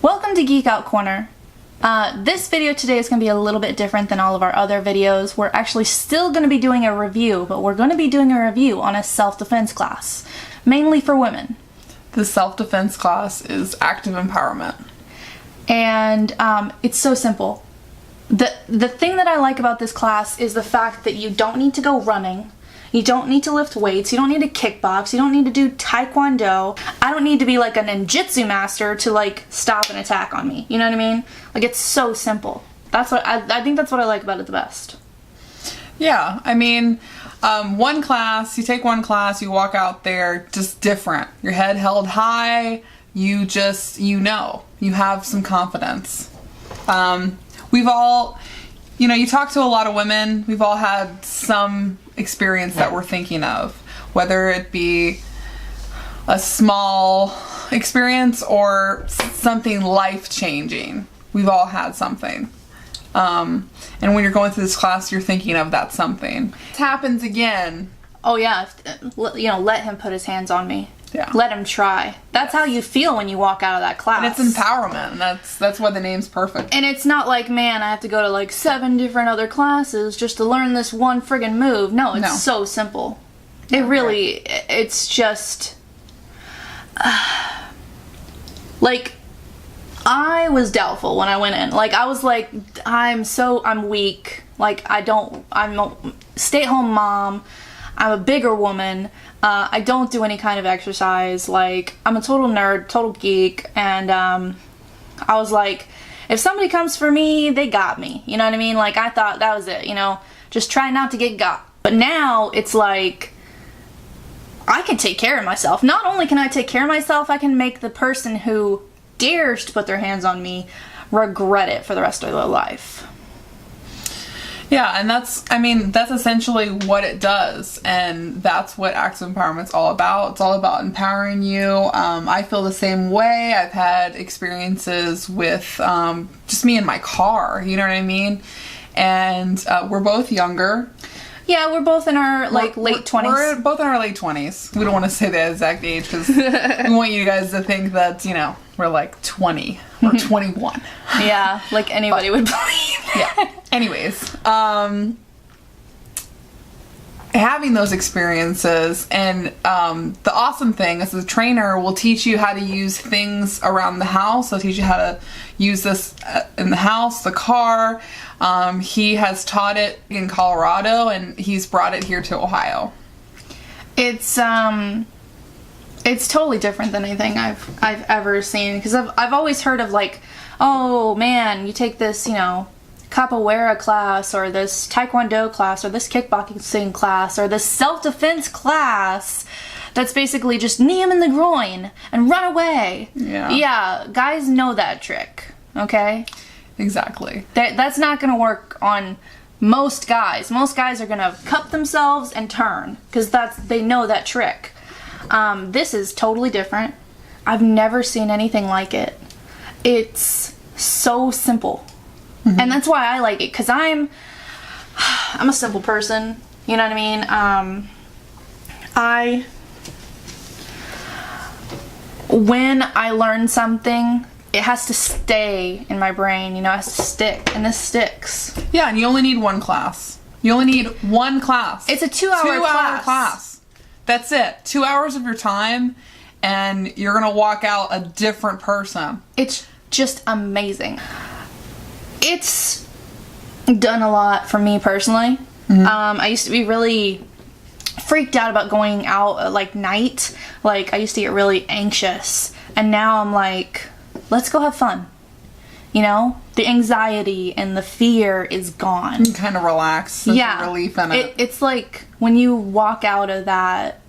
Welcome to Geek Out Corner. This video today is going to be a little bit different than all of our other videos. We're actually still going to be doing a review, but we're going to be doing a review on a self-defense class, mainly for women. The self-defense class is active empowerment. And it's so simple. The thing that I like about this class is the fact that you don't need to go running. You don't need to lift weights. You don't need to kickbox. You don't need to do taekwondo. I don't need to be like a ninjutsu master to like stop an attack on me. You know what I mean? Like, it's so simple. That's what I think that's what I like about it the best. Yeah, I mean, one class, you take one class, you walk out there just different. Your head held high. You just, you have some confidence. We've all, you talk to a lot of women. We've all had some experience that we're thinking of, whether it be a small experience or something life-changing. We've all had something. And when you're going through this class, you're thinking of that something. It happens again. Oh yeah, let him put his hands on me. Yeah. Let him try. That's how you feel when you walk out of that class. And it's empowerment. That's why the name's perfect. And it's not like, man, I have to go to like 7 different other classes just to learn this one friggin' move. No, it's so simple. It really, it's just, like, I was doubtful when I went in. Like, I was like, I'm weak. Like, I'm a stay-at-home mom. I'm a bigger woman. I don't do any kind of exercise. Like, I'm a total nerd, total geek, and I was like, if somebody comes for me, they got me. You know what I mean? Like, I thought that was it, just try not to get got. But now it's like, I can take care of myself. Not only can I take care of myself, I can make the person who dares to put their hands on me regret it for the rest of their life. Yeah, and that's essentially what it does, and that's what active empowerment's all about. It's all about empowering you. I feel the same way. I've had experiences with just me in my car, you know what I mean? And we're both younger. Yeah, we're both in our late 20s. We're both in our late 20s. We don't want to say the exact age because we want you guys to think that, we're like 20 or 21. Yeah, like anybody would believe. Yeah. Anyways, having those experiences, and the awesome thing is the trainer will teach you how to use things around the house. They'll teach you how to use this in the house, the car. He has taught it in Colorado, and he's brought it here to Ohio. It's totally different than anything I've ever seen, because I've always heard of like, oh man, you take this, capoeira class, or this taekwondo class, or this kickboxing class, or this self-defense class that's basically just knee him in the groin and run away. Yeah, guys know that trick, okay? Exactly. That's not gonna work on most guys. Most guys are gonna cup themselves and turn, because they know that trick. This is totally different. I've never seen anything like it. It's so simple. Mm-hmm. And that's why I like it, because I'm a simple person, you know what I mean? When I learn something, it has to stay in my brain, it has to stick, and this sticks. Yeah, and you only need one class. You only need one class. It's a 2-hour class. That's it. 2 hours of your time, and you're gonna walk out a different person. It's just amazing. It's done a lot for me personally. Mm-hmm. I used to be really freaked out about going out at like night. Like, I used to get really anxious, and now I'm like, let's go have fun. The anxiety and the fear is gone. You kind of relax. There's a relief in it. It's like when you walk out of that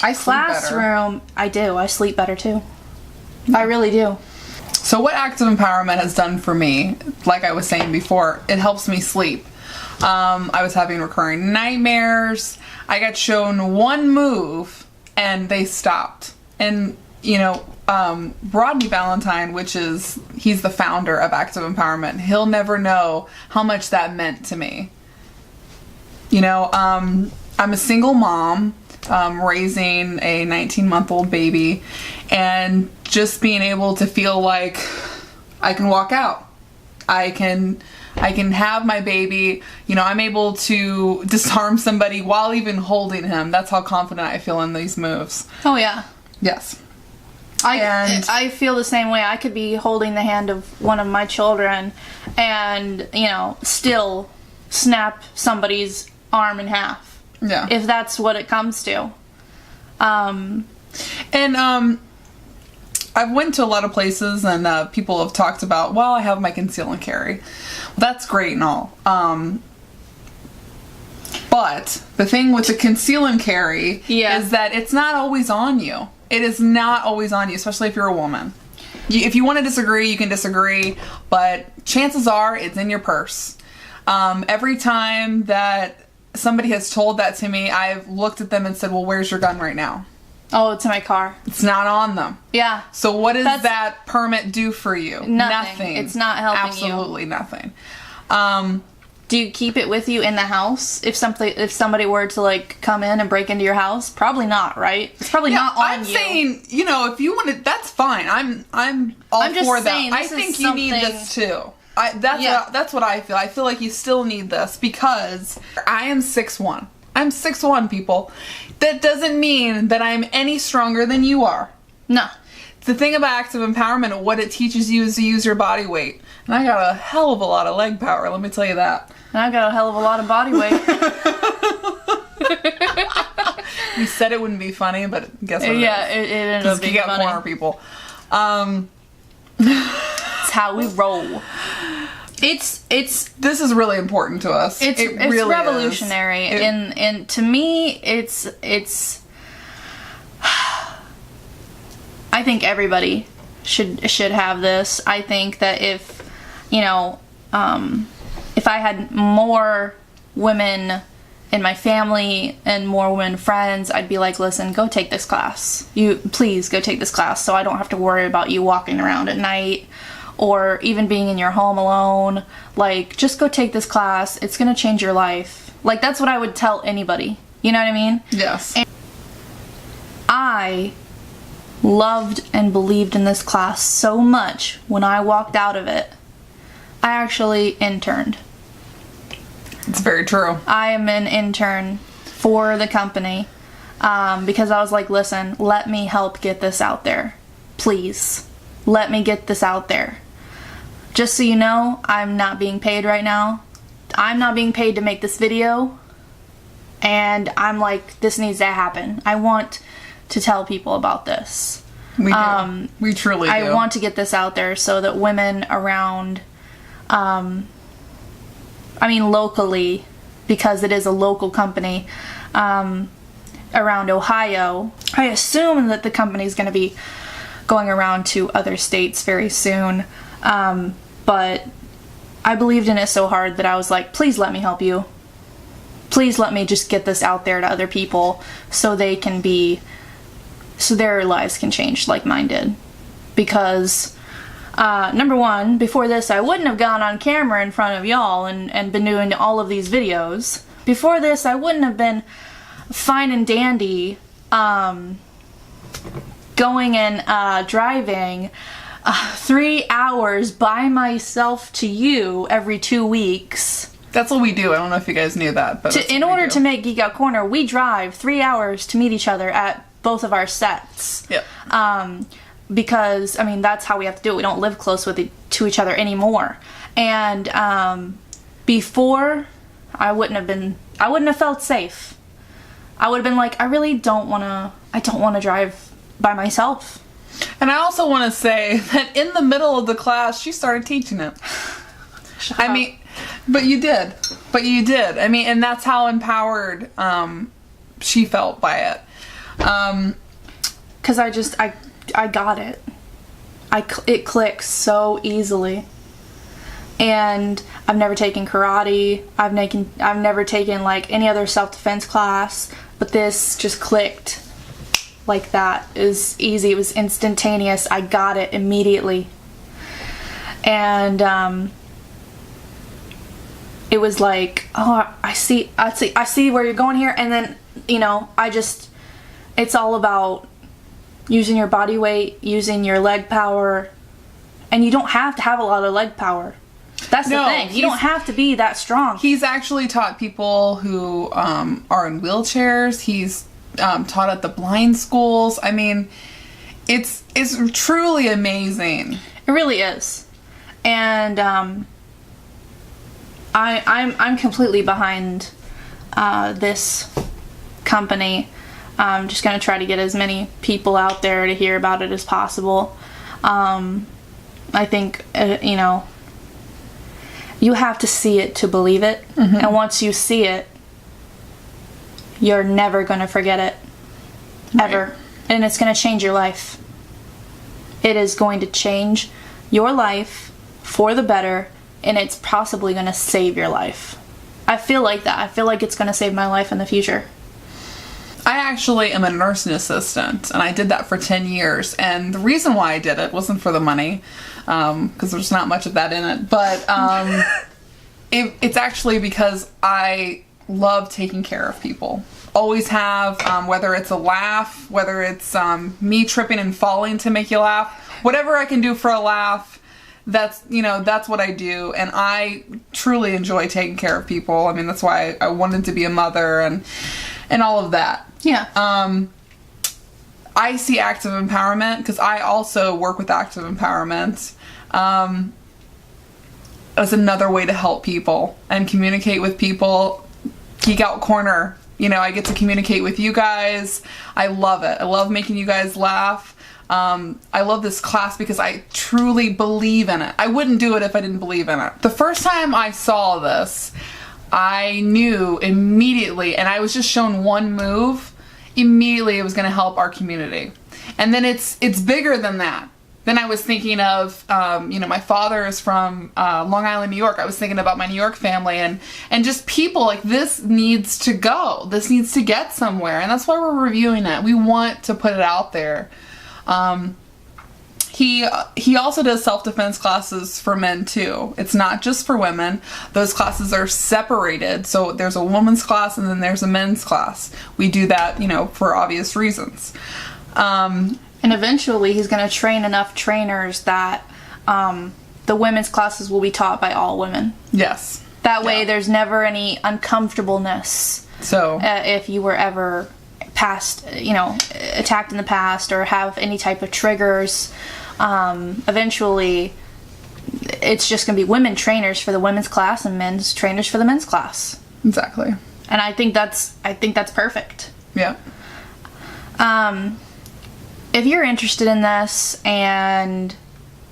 classroom, I do. I sleep better too. I really do. So what active empowerment has done for me, like I was saying before, it helps me sleep. I was having recurring nightmares. I got shown one move and they stopped. And, Rodney Valentine, he's the founder of Active Empowerment, he'll never know how much that meant to me. I'm a single mom. raising a 19-month-old baby, and just being able to feel like I can walk out. I can have my baby. You know, I'm able to disarm somebody while even holding him. That's how confident I feel in these moves. Oh yeah. Yes. I feel the same way. I could be holding the hand of one of my children and, you know, still snap somebody's arm in half. Yeah. If that's what it comes to. I've went to a lot of places and people have talked about, well, I have my conceal and carry. Well, that's great and all. But the thing with the conceal and carry is that it's not always on you. It is not always on you, especially if you're a woman. If you want to disagree, you can disagree, but chances are it's in your purse. Every time that somebody has told that to me, I've looked at them and said, well, where's your gun right now? Oh, it's in my car. It's not on them. Yeah. So what does that permit do for you? Nothing. It's not helping you. Absolutely nothing. Do you keep it with you in the house if somebody were to like come in and break into your house? Probably not, right? It's probably not on you. I'm saying, you know, if you want to, that's fine. I'm all for that. I think you need this too. That's what I feel. I feel like you still need this because I am 6'1". I'm 6'1", people. That doesn't mean that I'm any stronger than you are. No. The thing about active empowerment, what it teaches you is to use your body weight. And I got a hell of a lot of leg power, let me tell you that. And I got a hell of a lot of body weight. We said it wouldn't be funny, but guess what? Yeah, it ended up being funny. Corner people. It's how we roll. This is really important to us. It's really revolutionary, and to me, it's. I think everybody should have this. I think that if I had more women in my family and more women friends, I'd be like, listen, go take this class. Please go take this class so I don't have to worry about you walking around at night or even being in your home alone. Like, just go take this class. It's going to change your life. Like, that's what I would tell anybody. You know what I mean? Yes. And I loved and believed in this class so much when I walked out of it. I actually interned. It's very true. I am an intern for the company because I was like, listen, let me help get this out there. Please, let me get this out there. Just so you know, I'm not being paid right now. I'm not being paid to make this video. And I'm like, this needs to happen. I want to tell people about this. We do. We truly do. I want to get this out there so that women around, locally, because it is a local company, around Ohio. I assume that the company is going to be going around to other states very soon. But I believed in it so hard that I was like, please let me help you. Please let me just get this out there to other people so their lives can change like mine did. Because, number one, before this I wouldn't have gone on camera in front of y'all and been doing all of these videos. Before this I wouldn't have been fine and dandy, going and driving 3 hours by myself to you every 2 weeks. That's what we do. I don't know if you guys knew that, but in order to make Geek Out Corner, we drive 3 hours to meet each other at both of our sets. Yep. Because that's how we have to do it. We don't live close to each other anymore. And before, I wouldn't have felt safe. I would have been like, I don't want to drive by myself. And I also want to say that in the middle of the class, she started teaching it. But you did. And that's how empowered she felt by it. Because I got it. It clicks so easily. And I've never taken karate. I've never taken like any other self-defense class. But this just clicked like that. It was easy. It was instantaneous. I got it immediately. And it was like, oh, I see where you're going here. And then, it's all about using your body weight, using your leg power, And you don't have to have a lot of leg power. That's the thing. You don't have to be that strong. He's actually taught people who are in wheelchairs. He's taught at the blind schools. I mean, it's truly amazing. It really is. And I'm completely behind this company. I'm just going to try to get as many people out there to hear about it as possible. I think, you have to see it to believe it. Mm-hmm. And once you see it, you're never going to forget it. Ever. Right. And it's going to change your life. It is going to change your life for the better, and it's possibly going to save your life. I feel like that. I feel like it's going to save my life in the future. I actually am a nursing assistant, and I did that for 10 years. And the reason why I did it wasn't for the money, because there's not much of that in it. But it's actually because I love taking care of people. Always have, whether it's a laugh, whether it's me tripping and falling to make you laugh, whatever I can do for a laugh, that's what I do. And I truly enjoy taking care of people. I mean, that's why I wanted to be a mother and all of that. Yeah. I see active empowerment, because I also work with active empowerment, as another way to help people and communicate with people. Geek Out Corner, I get to communicate with you guys. I love it. I love making you guys laugh. I love this class because I truly believe in it. I wouldn't do it if I didn't believe in it. The first time I saw this, I knew immediately, and I was just shown one move, immediately it was going to help our community. And then it's bigger than that. Then I was thinking of, my father is from Long Island, New York. I was thinking about my New York family and just people like this needs to go. This needs to get somewhere. And that's why we're reviewing it. We want to put it out there. He also does self-defense classes for men too. It's not just for women. Those classes are separated. So there's a woman's class and then there's a men's class. We do that, for obvious reasons. And eventually he's going to train enough trainers that the women's classes will be taught by all women. Yes. That way there's never any uncomfortableness. So if you were ever attacked in the past or have any type of triggers, eventually it's just going to be women trainers for the women's class and men's trainers for the men's class. Exactly. And I think that's perfect. Yeah. If you're interested in this and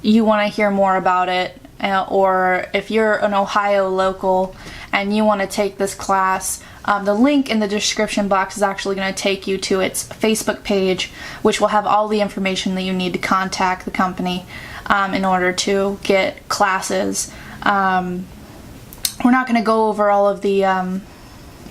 you want to hear more about it, or if you're an Ohio local and you want to take this class, the link in the description box is actually going to take you to its Facebook page, which will have all the information that you need to contact the company in order to get classes. We're not going to go over all of the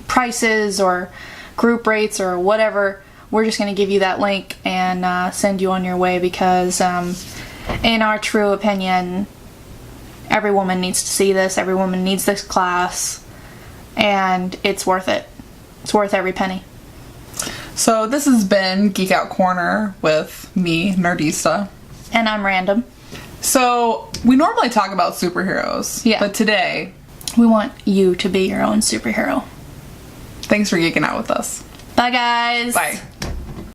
prices or group rates or whatever. We're just going to give you that link and send you on your way because, in our true opinion, every woman needs to see this. Every woman needs this class. And it's worth it. It's worth every penny. So this has been Geek Out Corner with me, Nerdista. And I'm Random. So we normally talk about superheroes. Yeah. But today, we want you to be your own superhero. Thanks for geeking out with us. Bye, guys. Bye.